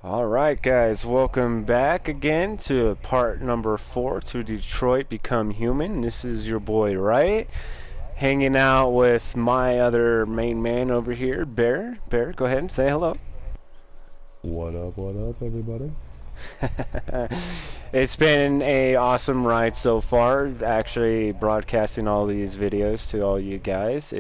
Alright guys, welcome back again to part number 4 to Detroit Become Human. This is your boy Riot, hanging out with my other main man over here, Bear. Bear, go ahead and say hello. What up, everybody? It's been a awesome ride so far, actually broadcasting all these videos to all you guys.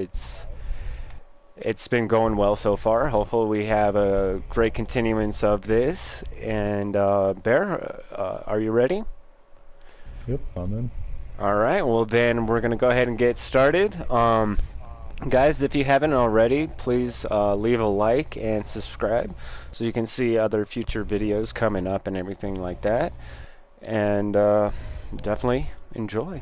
It's been going well so far. Hopefully we have a great continuance of this. And Bear, are you ready? Yep, I'm in. All right, well then we're gonna go ahead and get started. Guys, if you haven't already, please leave a like and subscribe so you can see other future videos coming up and everything like that. And definitely enjoy.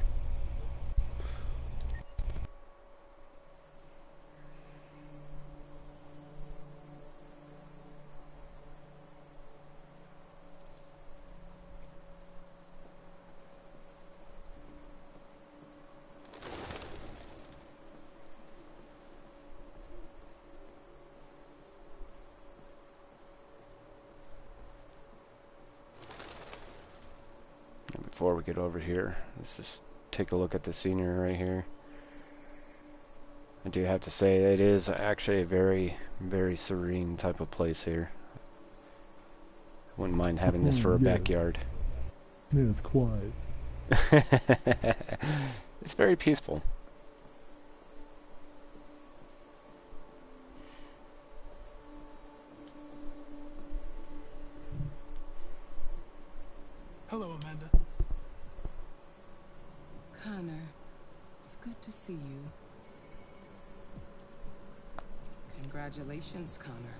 Before we get over here, let's just take a look at the scenery right here. I do have to say it is actually a very, very serene type of place here. Wouldn't mind having this for a Yes. backyard. Yeah, it's quiet. It's very peaceful. Hello, Amanda. Connor, it's good to see you. Congratulations, Connor.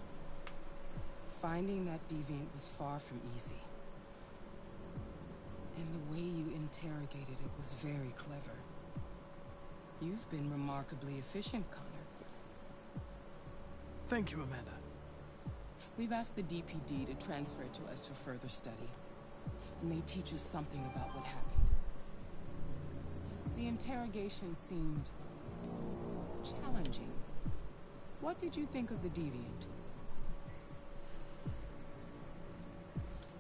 Finding that deviant was far from easy. And the way you interrogated it was very clever. You've been remarkably efficient, Connor. Thank you, Amanda. We've asked the DPD to transfer it to us for further study. It may teach us something about what happened. The interrogation seemed challenging. What did you think of the deviant?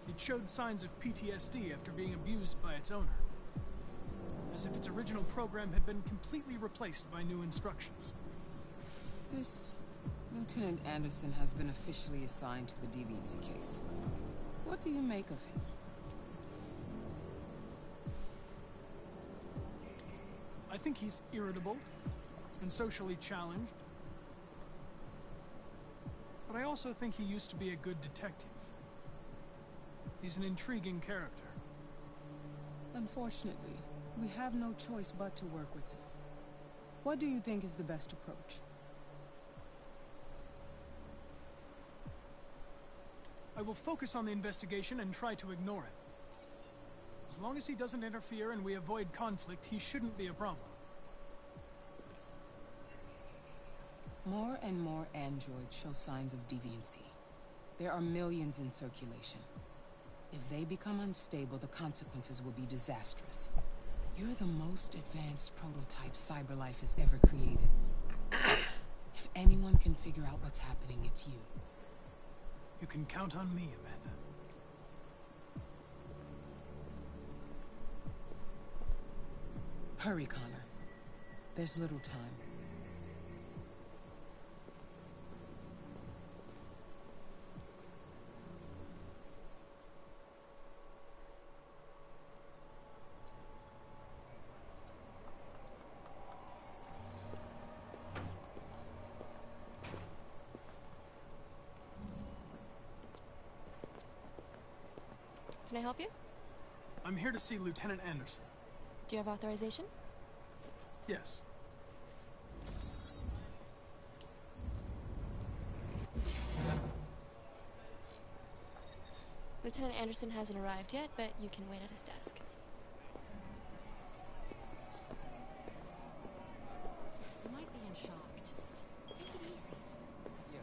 It showed signs of PTSD after being abused by its owner. As if its original program had been completely replaced by new instructions. This Lieutenant Anderson has been officially assigned to the deviancy case. What do you make of him? I think he's irritable and socially challenged. But I also think he used to be a good detective. He's an intriguing character. Unfortunately, we have no choice but to work with him. What do you think is the best approach? I will focus on the investigation and try to ignore it. As long as he doesn't interfere and we avoid conflict, he shouldn't be a problem. More and more androids show signs of deviancy. There are millions in circulation. If they become unstable, the consequences will be disastrous. You're the most advanced prototype CyberLife has ever created. If anyone can figure out what's happening, it's you. You can count on me, Amanda. Hurry, Connor. There's little time. Can I help you? I'm here to see Lieutenant Anderson. Do you have authorization? Yes. Lieutenant Anderson hasn't arrived yet, but you can wait at his desk. You might be in shock. Just take it easy. Yeah.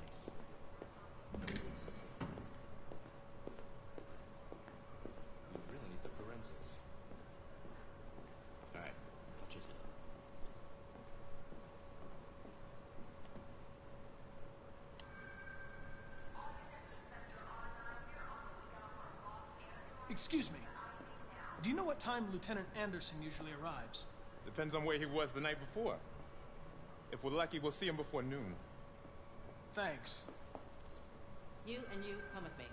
Nice. We really need the forensics. Alright, I'll chase it up. Excuse me. Do you know what time Lieutenant Anderson usually arrives? Depends on where he was the night before. If we're lucky, we'll see him before noon. Thanks. You and you come with me.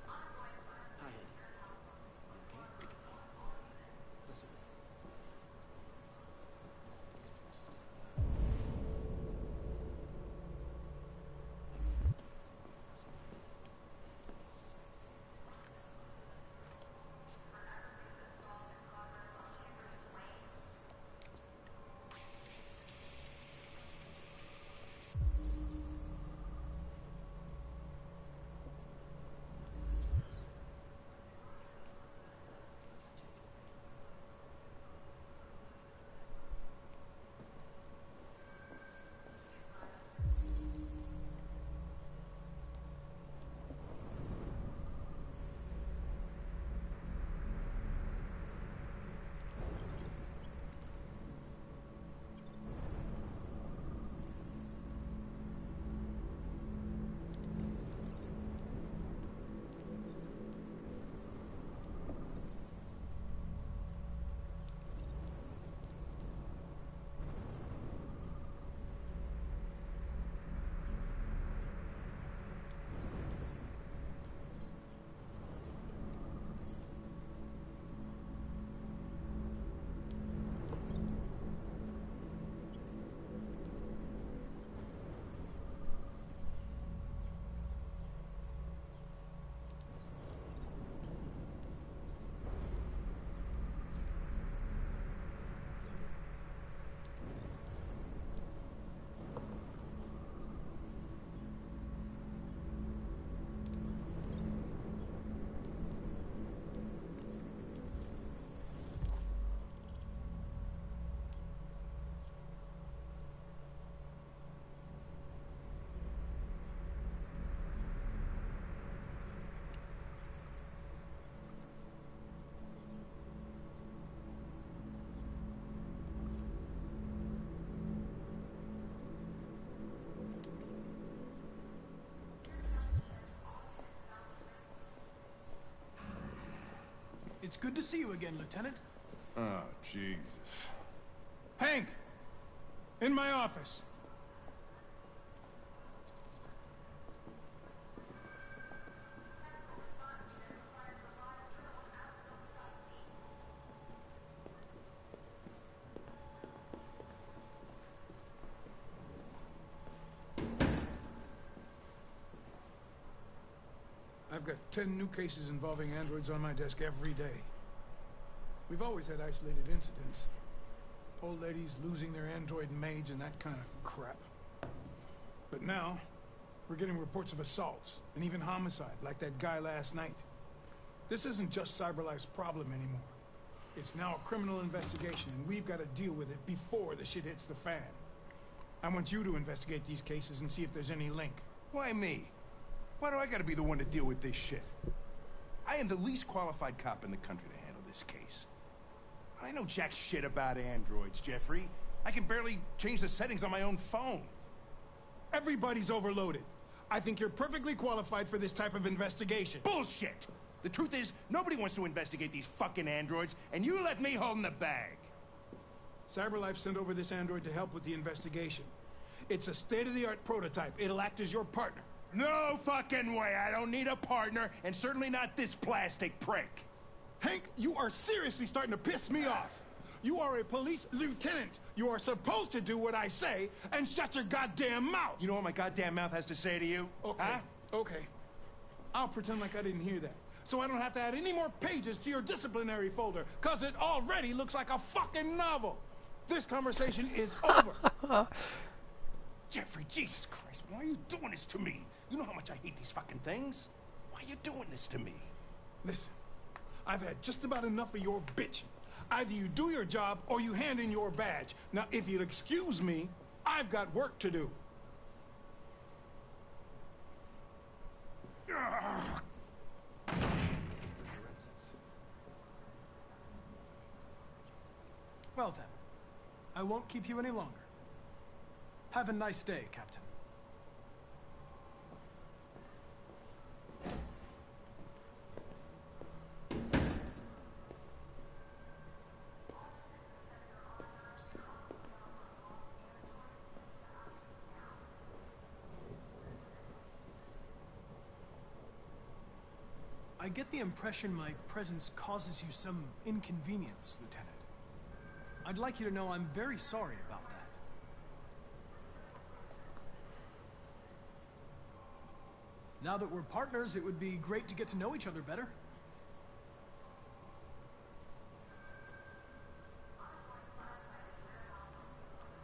Hi, honey. You okay? Listen. It's good to see you again, Lieutenant. Oh, Jesus. Hank! In my office. I've got 10 new cases involving androids on my desk every day. We've always had isolated incidents. Old ladies losing their android maids and that kind of crap. But now, we're getting reports of assaults and even homicide, like that guy last night. This isn't just CyberLife's problem anymore. It's now a criminal investigation, and we've got to deal with it before the shit hits the fan. I want you to investigate these cases and see if there's any link. Why me? Why do I gotta be the one to deal with this shit? I am the least qualified cop in the country to handle this case. I know jack shit about androids, Jeffrey. I can barely change the settings on my own phone. Everybody's overloaded. I think you're perfectly qualified for this type of investigation. Bullshit! The truth is, nobody wants to investigate these fucking androids, and you left me holding the bag. CyberLife sent over this android to help with the investigation. It's a state-of-the-art prototype. It'll act as your partner. No fucking way! I don't need a partner, and certainly not this plastic prick. Hank, you are seriously starting to piss me off. You are a police lieutenant. You are supposed to do what I say and shut your goddamn mouth. You know what my goddamn mouth has to say to you? Okay, Huh? okay. I'll pretend like I didn't hear that. So I don't have to add any more pages to your disciplinary folder, because it already looks like a fucking novel. This conversation is over. Jeffrey, Jesus Christ, why are you doing this to me? You know how much I hate these fucking things. Why are you doing this to me? Listen, I've had just about enough of your bitching. Either you do your job or you hand in your badge. Now, if you'll excuse me, I've got work to do. Forensics. Well then, I won't keep you any longer. Have a nice day, Captain. I get the impression my presence causes you some inconvenience, Lieutenant. I'd like you to know I'm very sorry about that. Now that we're partners, it would be great to get to know each other better.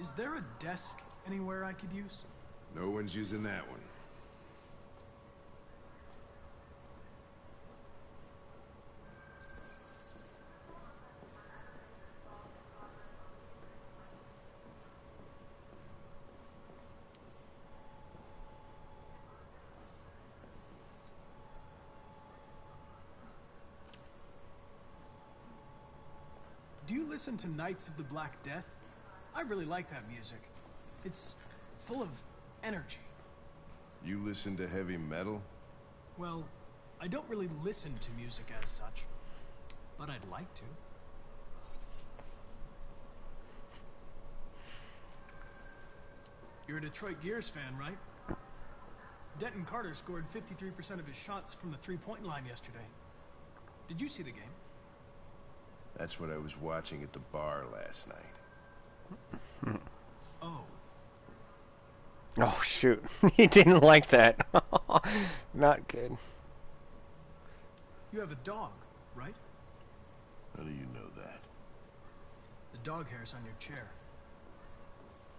Is there a desk anywhere I could use? No one's using that one. Do you listen to Knights of the Black Death? I really like that music. It's full of energy. You listen to heavy metal? Well, I don't really listen to music as such, but I'd like to. You're a Detroit Gears fan, right? Denton Carter scored 53% of his shots from the three-point line yesterday. Did you see the game? That's what I was watching at the bar last night. Oh. Oh, shoot. He didn't like that. Not good. You have a dog, right? How do you know that? The dog hair's on your chair.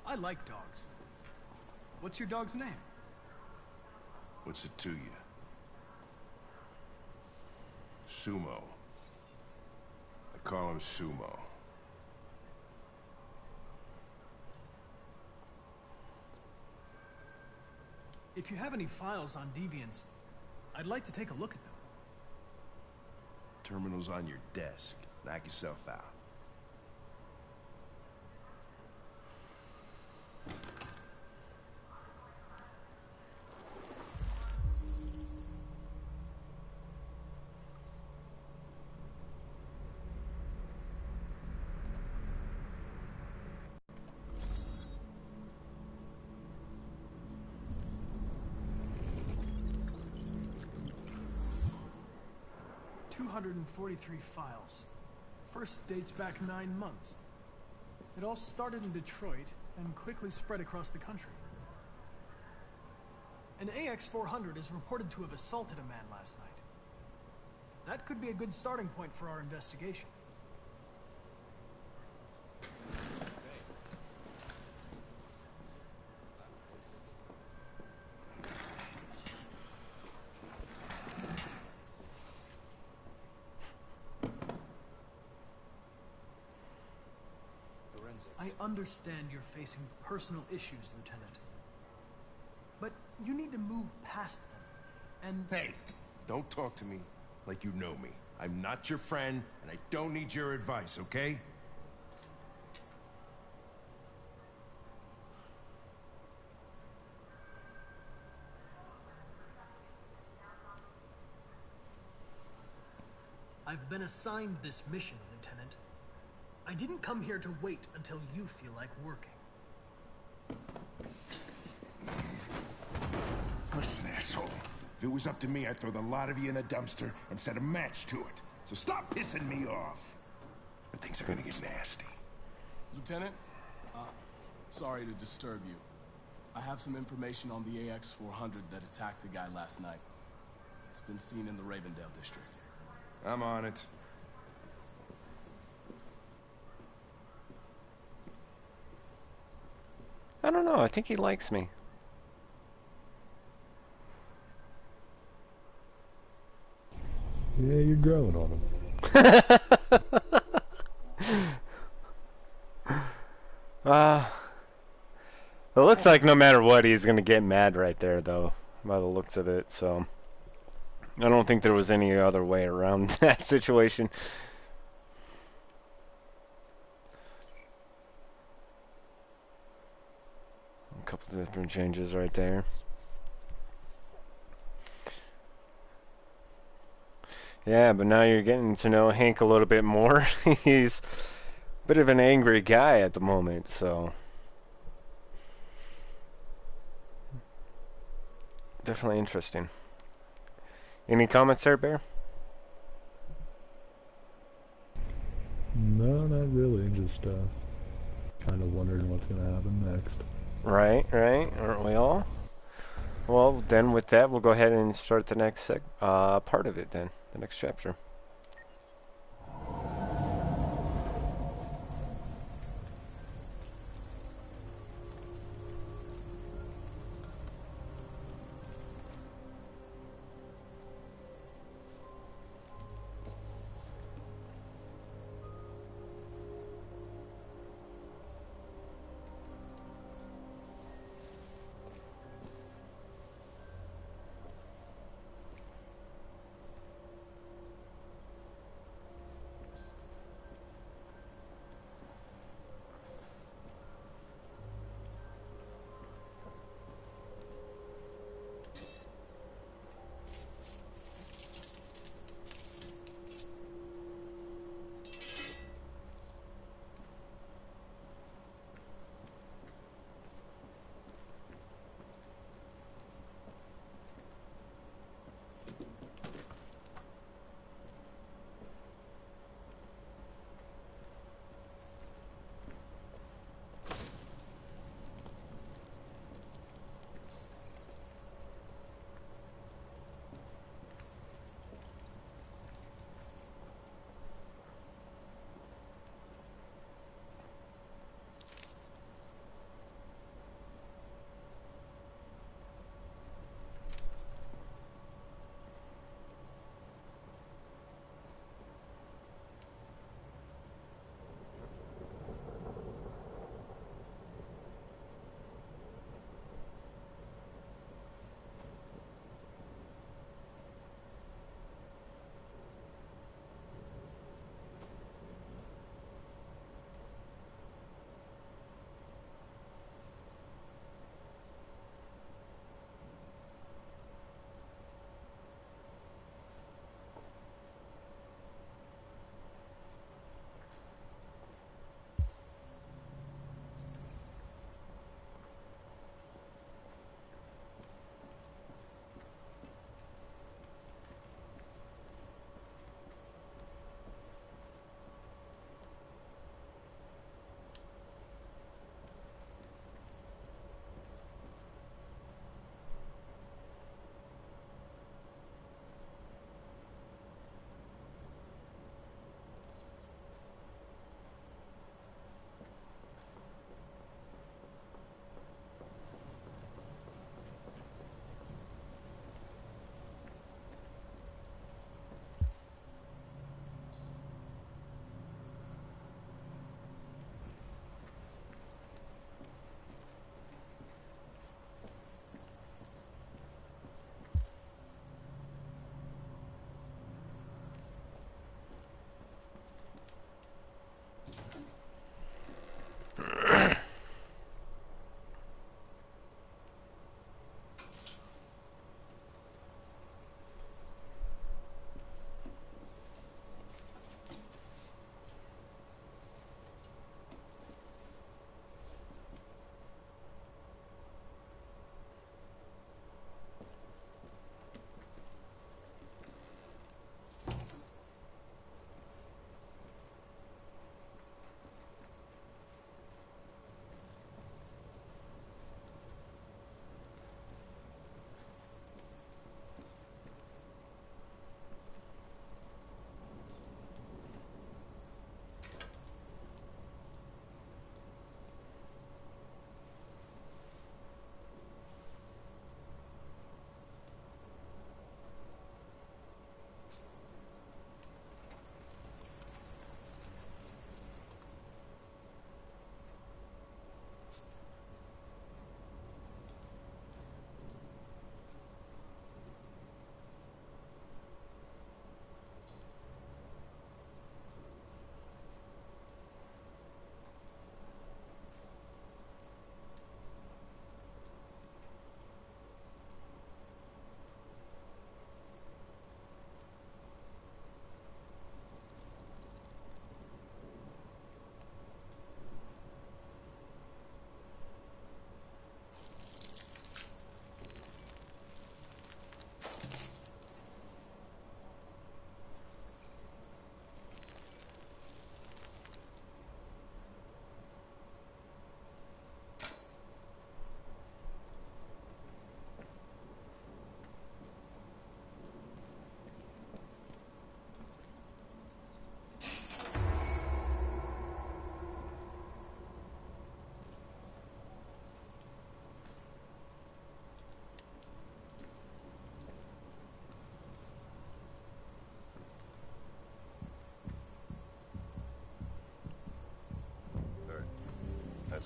I like dogs. What's your dog's name? What's it to you? Sumo. I call him Sumo. If you have any files on Deviants, I'd like to take a look at them. Terminal's on your desk. Knock yourself out. .243 files. First dates back 9 months. It all started in Detroit and quickly spread across the country. An AX-400 is reported to have assaulted a man last night. That could be a good starting point for our investigation. I understand you're facing personal issues, Lieutenant. But you need to move past them, and... Hey, don't talk to me like you know me. I'm not your friend, and I don't need your advice, okay? I've been assigned this mission, Lieutenant. I didn't come here to wait until you feel like working. Listen, asshole. If it was up to me, I'd throw the lot of you in a dumpster and set a match to it. So stop pissing me off. Or things are gonna get nasty. Lieutenant, sorry to disturb you. I have some information on the AX-400 that attacked the guy last night. It's been seen in the Ravendale district. I'm on it. I don't know. I think he likes me. Yeah, you're growing on him. It looks like no matter what, he's going to get mad right there, though, by the looks of it. So I don't think there was any other way around that situation. couple of different changes right there. Yeah, but now you're getting to know Hank a little bit more. He's a bit of an angry guy at the moment, so definitely interesting. Any comments there, Bear? No, not really. Just kind of wondering what's gonna happen next. Right, aren't we all? Well, then with that, we'll go ahead and start the next part of it then, the next chapter.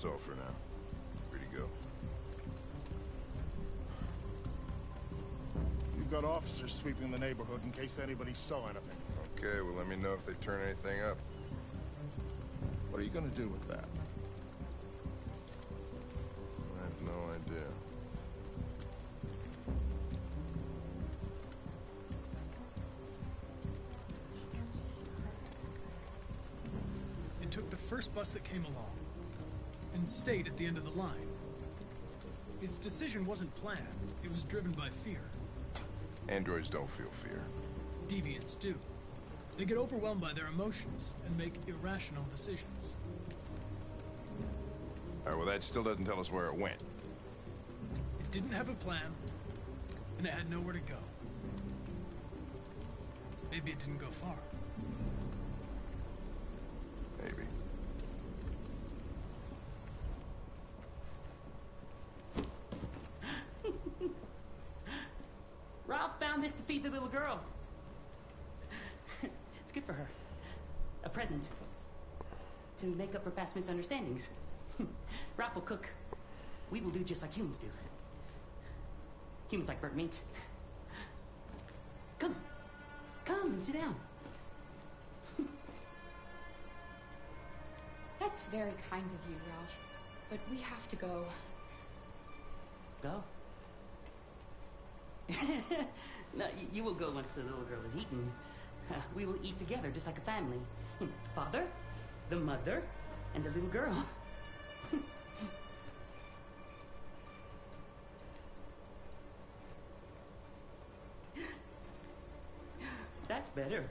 That's all for now. Free to go. You've got officers sweeping the neighborhood in case anybody saw anything. Okay, well, let me know if they turn anything up. What are you gonna do with that? I have no idea. It took the first bus that came along and stayed at the end of the line. Its decision wasn't planned. It was driven by fear. Androids don't feel fear. Deviants do. They get overwhelmed by their emotions and make irrational decisions. All right, well, that still doesn't tell us where it went. It didn't have a plan, and it had nowhere to go. Maybe it didn't go far. Maybe. Ralph found this to feed the little girl. It's good for her. A present. To make up for past misunderstandings. Ralph will cook. We will do just like humans do. Humans like burnt meat. Come. Come and sit down. That's very kind of you, Ralph. But we have to go. Go? No, you will go once the little girl is eaten. We will eat together, just like a family. Father, the mother, and the little girl. That's better.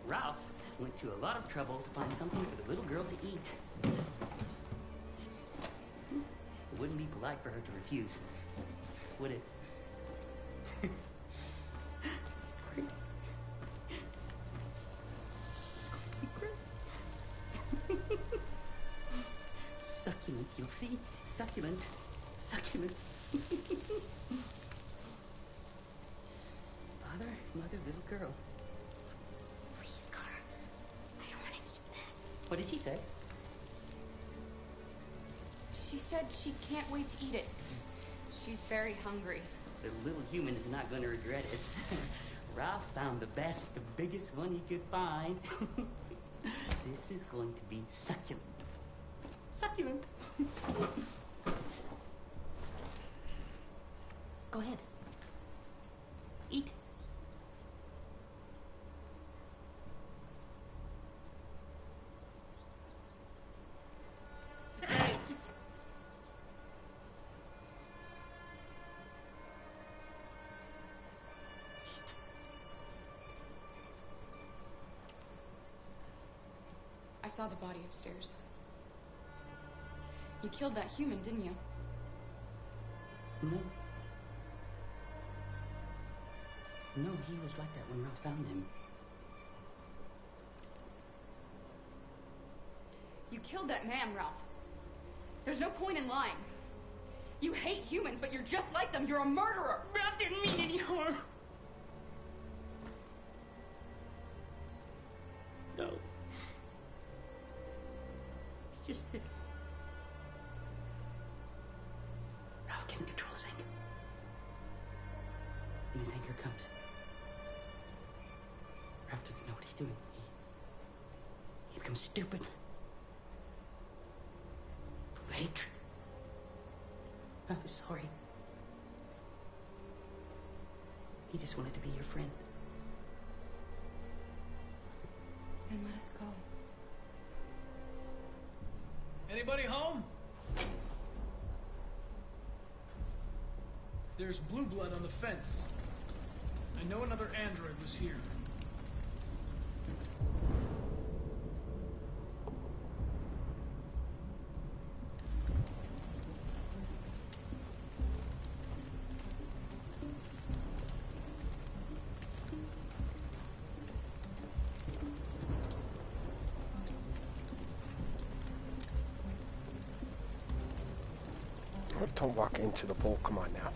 Ralph went to a lot of trouble to find something for the little girl to eat. It wouldn't be polite for her to refuse, would it? Succulent, you'll see. Succulent. Succulent. Father, mother, little girl. Please, Carl. I don't want to eat that. What did she say? She said she can't wait to eat it. She's very hungry. The little human is not going to regret it. Ralph found the best, the biggest one he could find. This is going to be succulent. Succulent. Go ahead. Eat. I saw the body upstairs. You killed that human, didn't you? No. No, he was like that when Ralph found him. You killed that man, Ralph. There's no point in lying. You hate humans, but you're just like them. You're a murderer. Ralph didn't mean any harm. No. It's just that Ralph can't control his anger. When his anger comes, Ralph doesn't know what he's doing. He becomes stupid. Full of hatred. Ralph is sorry. He just wanted to be your friend. Then let us go. Anybody home? There's blue blood on the fence. I know another android was here. Don't walk into the pole. Come on now.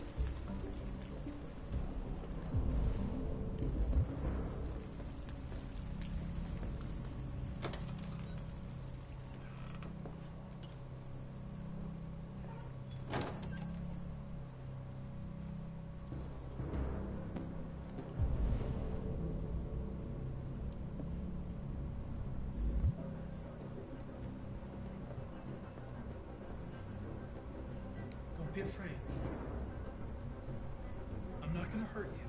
be afraid. I'm not gonna hurt you.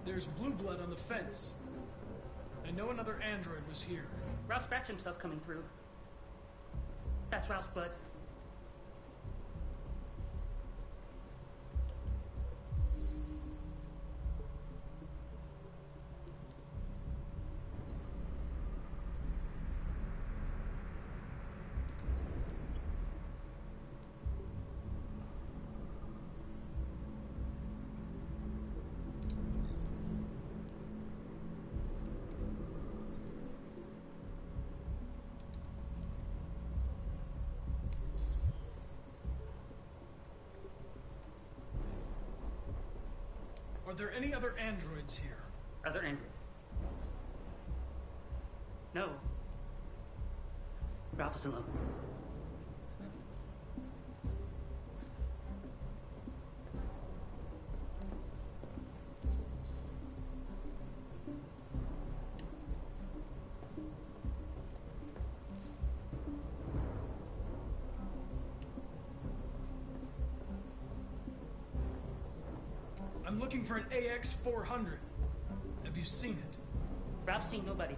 There's blue blood on the fence. I know another android was here. Ralph scratched himself coming through. That's Ralph's blood. Are there any other androids here? Other android? No. Ralph is alone. I'm looking for an AX-400. Have you seen it? Ralph's seen nobody.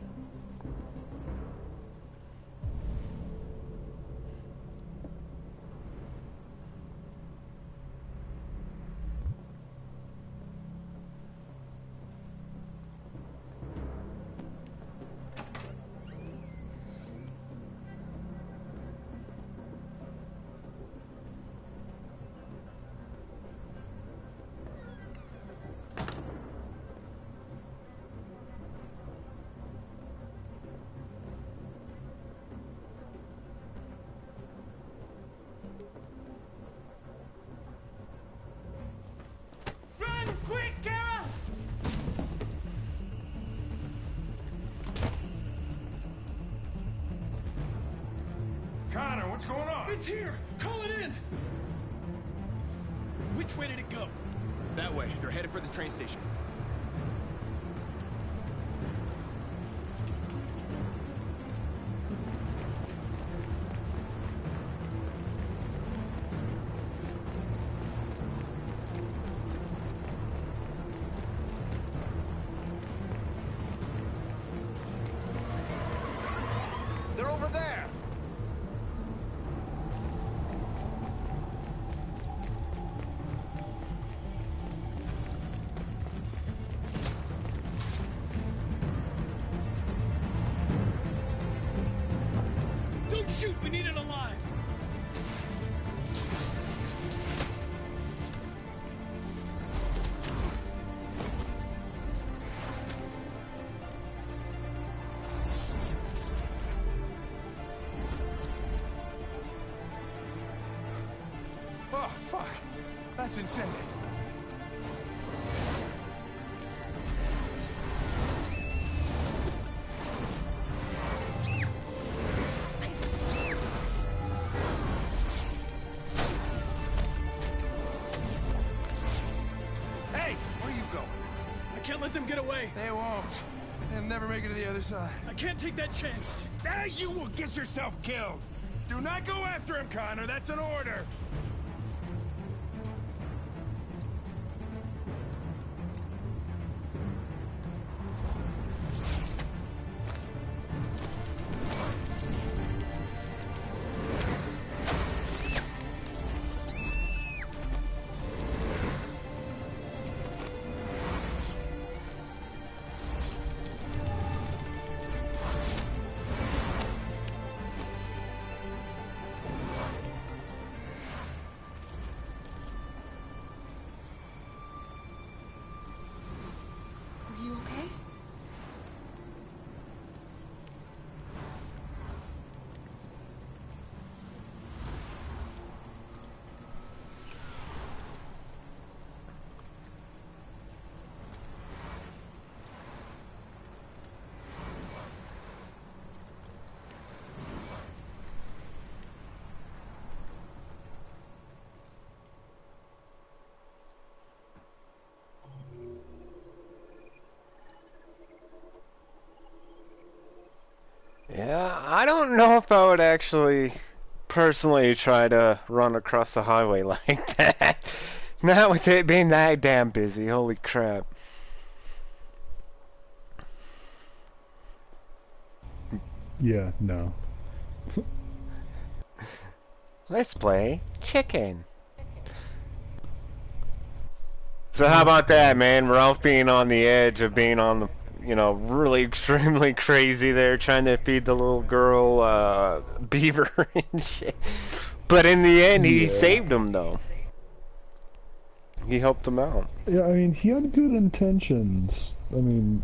Quick, Kara! Connor, what's going on? It's here! Call it in! Which way did it go? That way. They're headed for the train station. They're over there! Don't shoot! We need it alive! Oh, fuck. That's insane. Hey! Where are you going? I can't let them get away! They won't. They'll never make it to the other side. I can't take that chance! Now you will get yourself killed! Do not go after him, Connor. That's an order. Yeah, I don't know if I would actually personally try to run across the highway like that. Not with it being that damn busy. Holy crap. Yeah, no. Let's play chicken. So how about that, man? Ralph being on the edge of being on the, really extremely crazy there, trying to feed the little girl beaver and shit. But in the end, he saved him, though. He helped him out. Yeah, I mean, he had good intentions. I mean,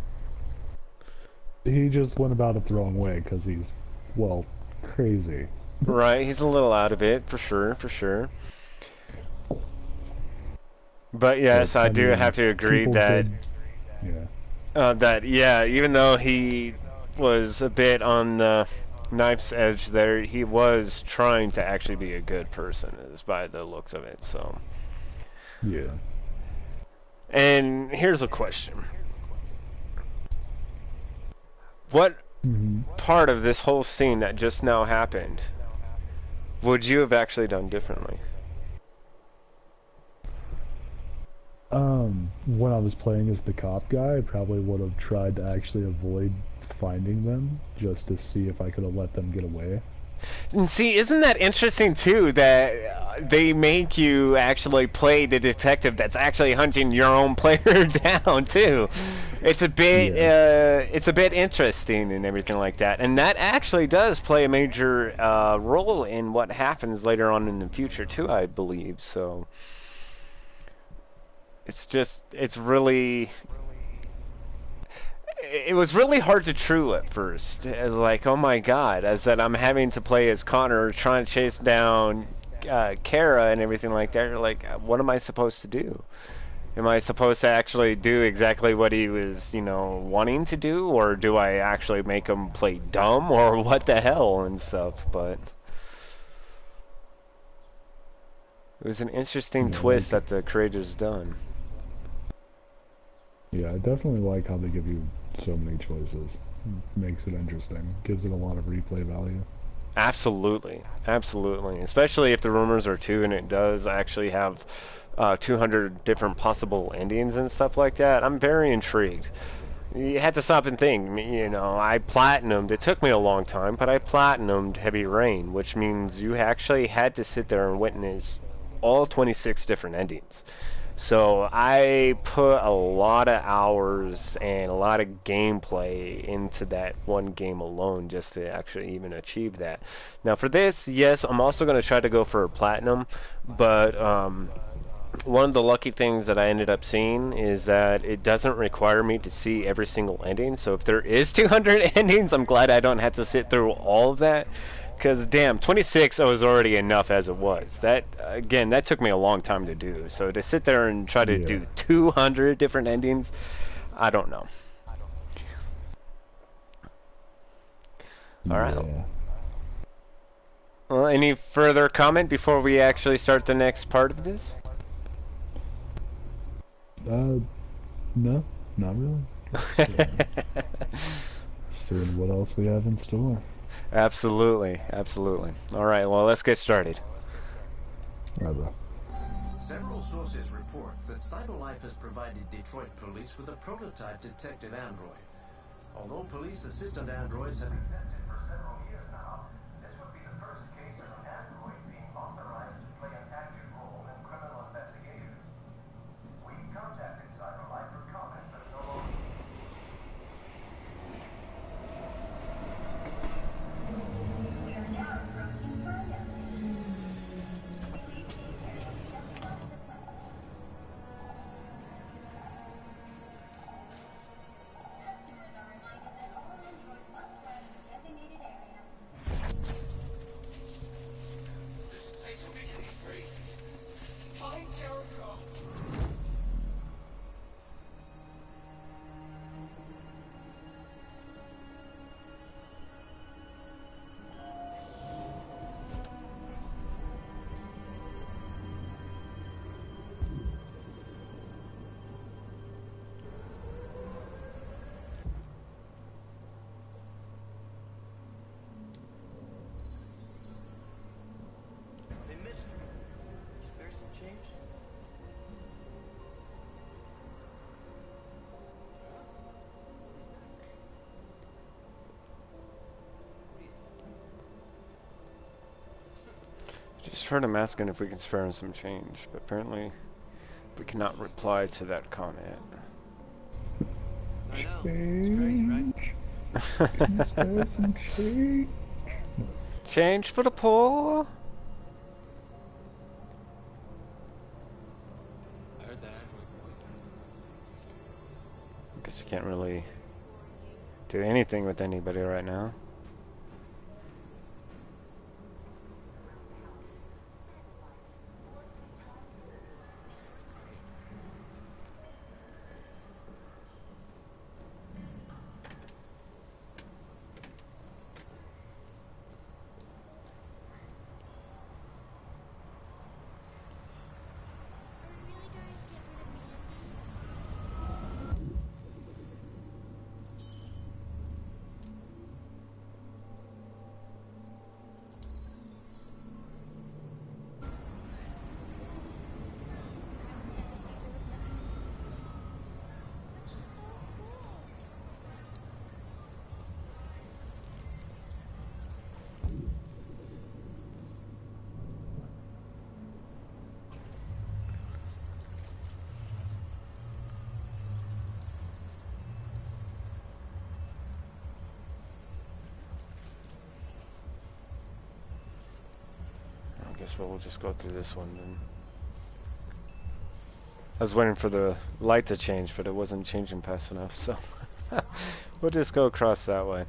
he just went about it the wrong way because he's, well, crazy. Right, he's a little out of it, for sure, for sure. But yes, I do have to agree that, even though he was a bit on the knife's edge there, he was trying to actually be a good person, is by the looks of it, so. Yeah. And here's a question. What part of this whole scene that just now happened would you have actually done differently? When I was playing as the cop guy, I probably would have tried to actually avoid finding them, just to see if I could have let them get away. And see, isn't that interesting too, that they make you actually play the detective that's actually hunting your own player down too? It's a bit interesting and everything like that, and that actually does play a major role in what happens later on in the future too, I believe. So it's really. It was really hard to true at first. It was like, oh my god, as that I'm having to play as Connor, trying to chase down Kara and everything like that. You're like, what am I supposed to do? Am I supposed to actually do exactly what he was, wanting to do? Or do I actually make him play dumb? Or what the hell and stuff? But it was an interesting twist that the creators done. Yeah, I definitely like how they give you so many choices. Makes it interesting. Gives it a lot of replay value. Absolutely. Absolutely. Especially if the rumors are true and it does actually have 200 different possible endings and stuff like that. I'm very intrigued. You had to stop and think. I platinumed. It took me a long time, but I platinumed Heavy Rain, which means you actually had to sit there and witness all 26 different endings. So I put a lot of hours and a lot of gameplay into that one game alone just to actually even achieve that. Now for this, yes, I'm also going to try to go for a platinum, but one of the lucky things that I ended up seeing is that it doesn't require me to see every single ending. So if there is 200 endings, I'm glad I don't have to sit through all of that. Because, damn, 26 was already enough as it was. That, again, that took me a long time to do. So to sit there and try to do 200 different endings, I don't know. All right. Well, any further comment before we actually start the next part of this? No, not really. Seeing what else we have in store. Absolutely, absolutely. All right, well, let's get started. Several sources report that CyberLife has provided Detroit police with a prototype detective android. Although police assistant androids have existed for several years now, this would be the first case of an android being authorized to play an active role in criminal investigations. We contacted CyberLife for comment, but no longer. We are now approaching Ferndale Station. Please take care of stepping onto the platform. Customers are reminded that all androids must wear the designated Just heard him asking if we can spare him some change, but apparently we cannot reply to that comment. I know. It's crazy, right? Can you spare some change? Change for the poor. I heard that android boy does. Guess you can't really do anything with anybody right now. I guess we'll just go through this one then. I was waiting for the light to change, but it wasn't changing fast enough, so we'll just go across that way.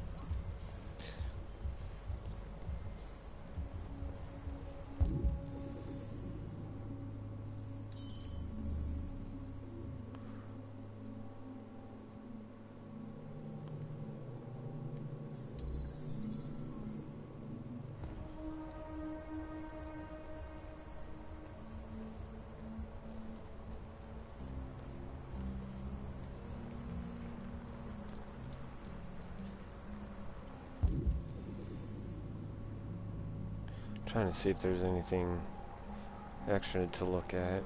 Trying to see if there's anything extra to look at.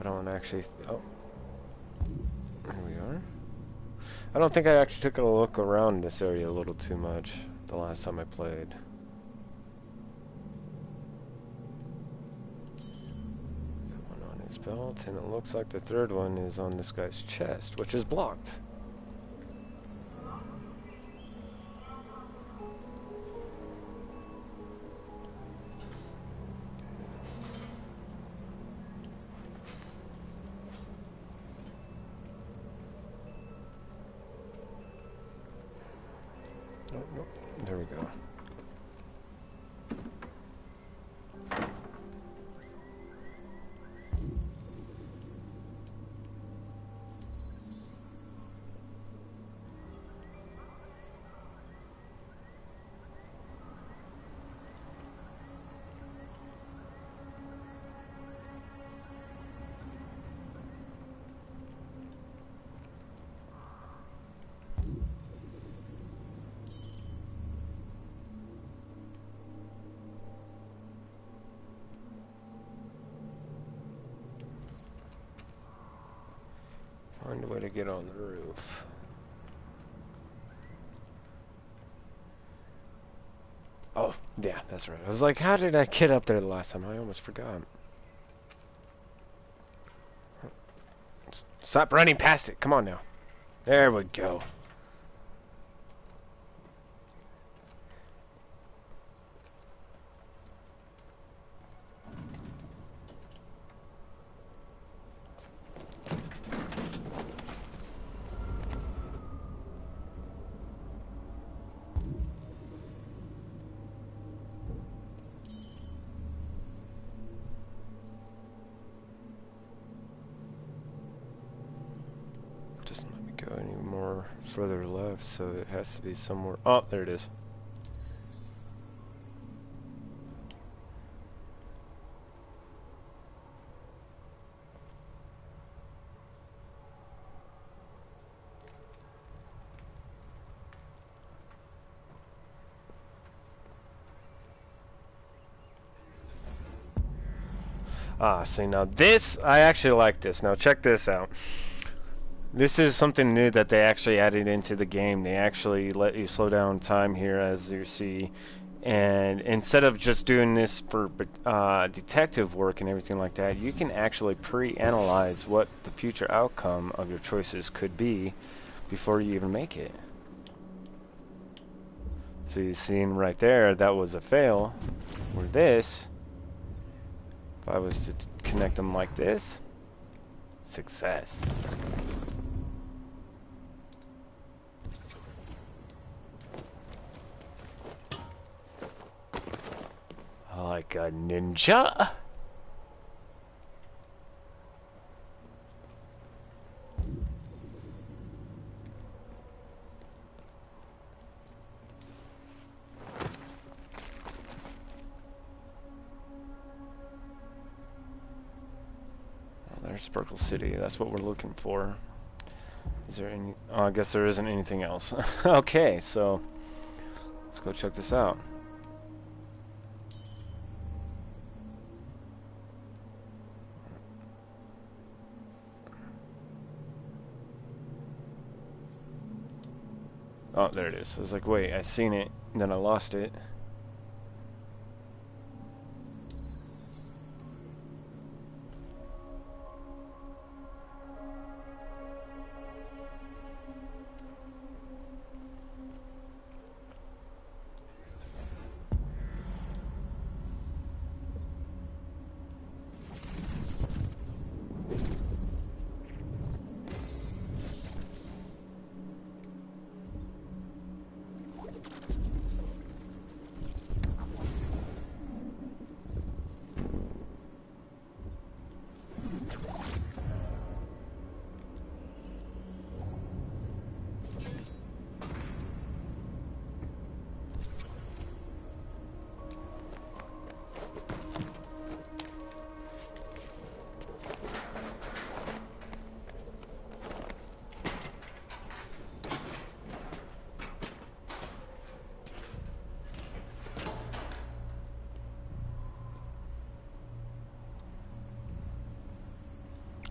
I don't actually. Oh, here we are. I don't think I actually took a look around this area a little too much the last time I played. One on his belt, and it looks like the third one is on this guy's chest, which is blocked. Nope. There we go. Find a way to get on the roof. Oh, yeah, that's right. I was like, how did I get up there the last time? I almost forgot. Stop running past it. Come on now. There we go. Doesn't let me go any more further left, so it has to be somewhere. Oh, there it is. Ah, see, now this, I actually like this. Now check this out. This is something new that they actually added into the game. They actually let you slow down time here, as you see, And instead of just doing this for detective work and everything like that, you can actually pre-analyze what the future outcome of your choices could be before you even make it. So you've seen right there, that was a fail. Where this, if I was to connect them like this, success. Like a ninja. There's Sparkle City. That's what we're looking for. Is there any... Oh, I guess there isn't anything else. Okay, so let's go check this out. Oh, there it is. I was like, wait, I seen it, and then I lost it.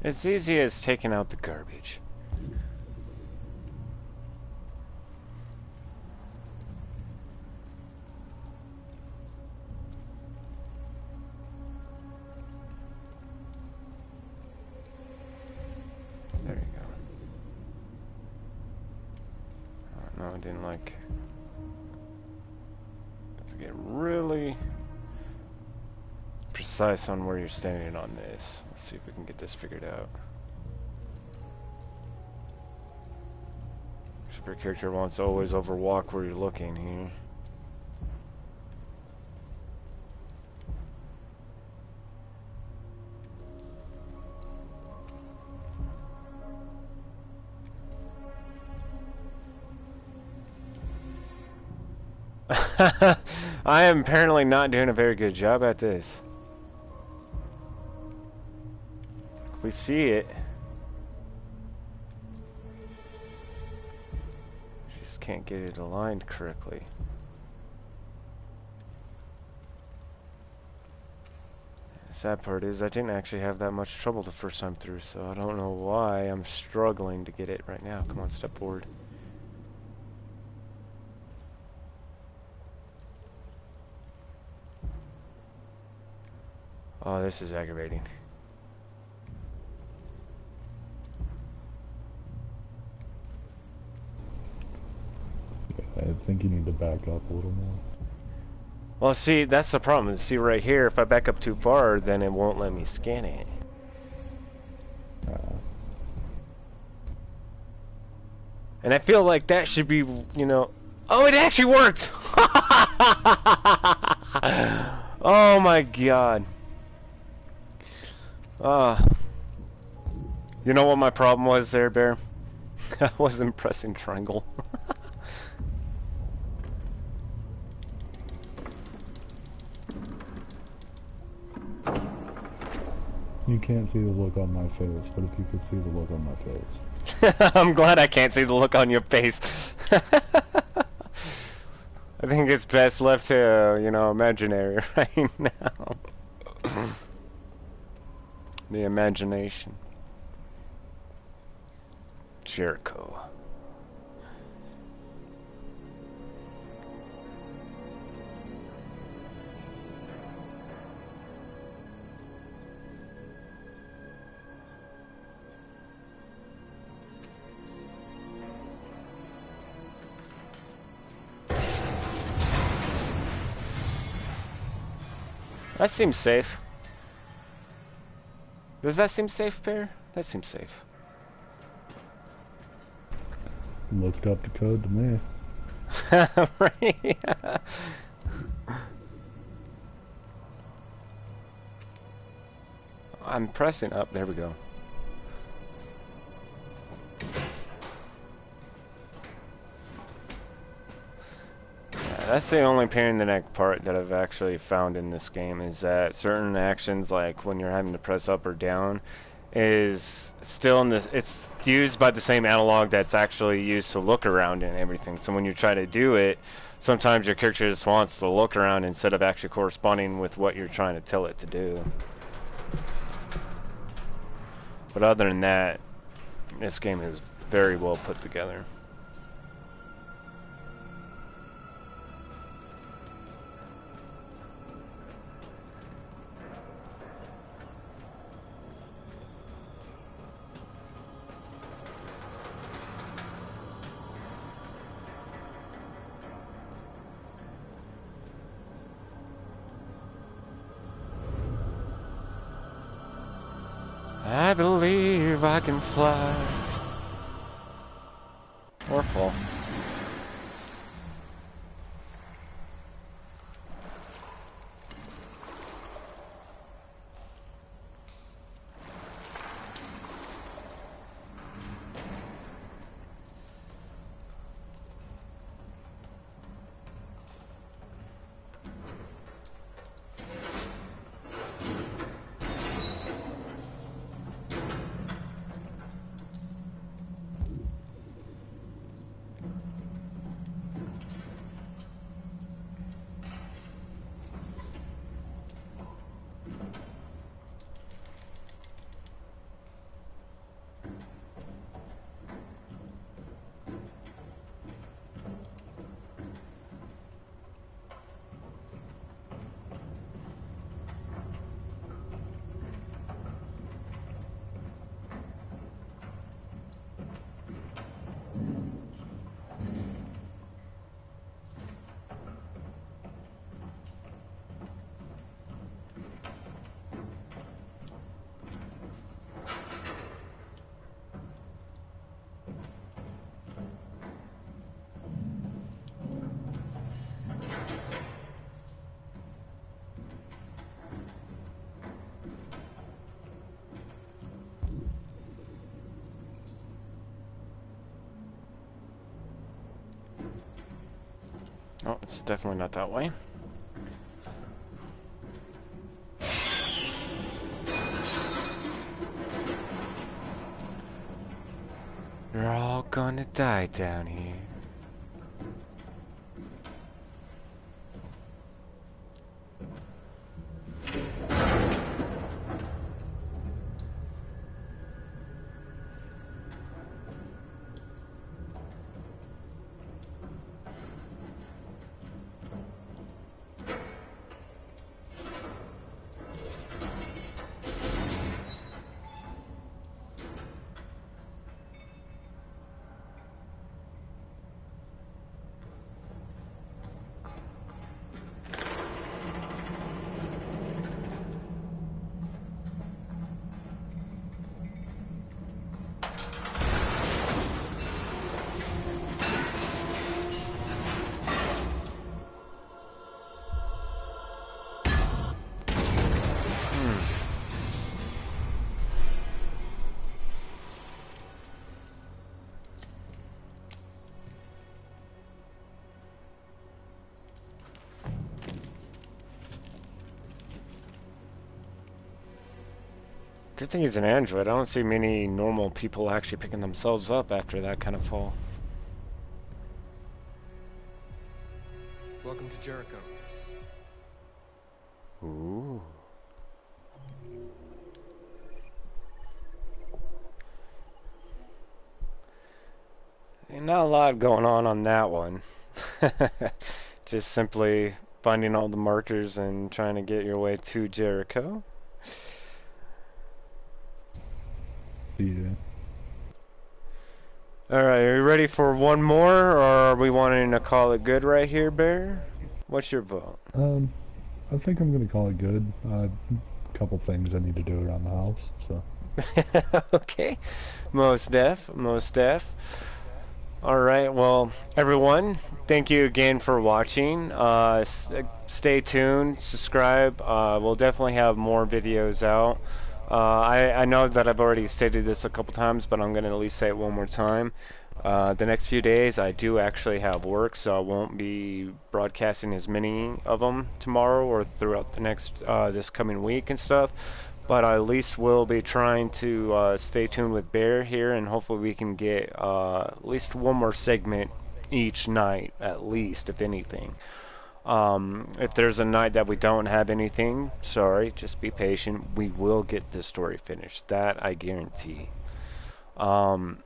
It's easy as taking out the garbage. There you go. Oh, no, I didn't like... Have to get really precise on where you're standing on this. Let's see if we can get this figured out. Super character wants to always overwalk where you're looking here. I am apparently not doing a very good job at this. If we see it, just can't get it aligned correctly. The sad part is I didn't actually have that much trouble the first time through, so I don't know why I'm struggling to get it right now. Come on, step forward. Oh, this is aggravating. I think you need to back up a little more. Well, see, that's the problem. See, right here, if I back up too far, then it won't let me scan it. And I feel like that should be, you know... Oh, it actually worked! Oh my god. You know what my problem was there, Bear? I wasn't pressing triangle. You can't see the look on my face, but if you could see the look on my face. I'm glad I can't see the look on your face. I think it's best left to, you know, imaginary right now. The imagination. Jericho. I That seems safe. Does that seem safe, Bear? That seems safe. Looked up the code to me. Right? I'm pressing up. There we go. Yeah, that's the only pain in the neck part that I've actually found in this game, is that certain actions, like when you're having to press up or down, is still in this. It's used by the same analog that's actually used to look around and everything. So when you try to do it, sometimes your character just wants to look around instead of actually corresponding with what you're trying to tell it to do. But other than that, this game is very well put together. I believe I can fly. Or fall. Oh, it's definitely not that way. You're all gonna die down here. Good thing he's an android. I don't see many normal people actually picking themselves up after that kind of fall. Welcome to Jericho. Ooh. Ain't not a lot going on that one. Just simply finding all the markers and trying to get your way to Jericho. Yeah. Alright, are you ready for one more, or are we wanting to call it good right here, Bear? What's your vote? I think I'm gonna call it good. A couple things I need to do around the house, so. Okay, most def. All right, well, everyone, thank you again for watching. Stay tuned, subscribe. We'll definitely have more videos out. I know that I've already stated this a couple times, but I'm going to at least say it one more time. The next few days, I do actually have work, so I won't be broadcasting as many of them tomorrow or throughout the next this coming week and stuff. But I at least will be trying to stay tuned with Bear here, and hopefully we can get at least one more segment each night, at least, if anything. If there's a night that we don't have anything, sorry, just be patient. We will get this story finished. That I guarantee. Um,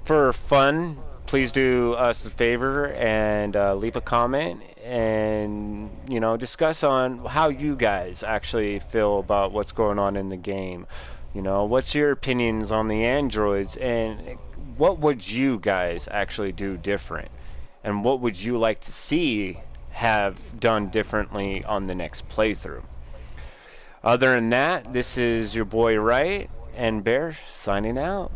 for fun, please do us a favor and leave a comment and, you know, discuss on how you guys actually feel about what's going on in the game. You know, what's your opinions on the androids and what would you guys actually do different? And what would you like to see have done differently on the next playthrough? Other than that, this is your boy Riot and Bear signing out.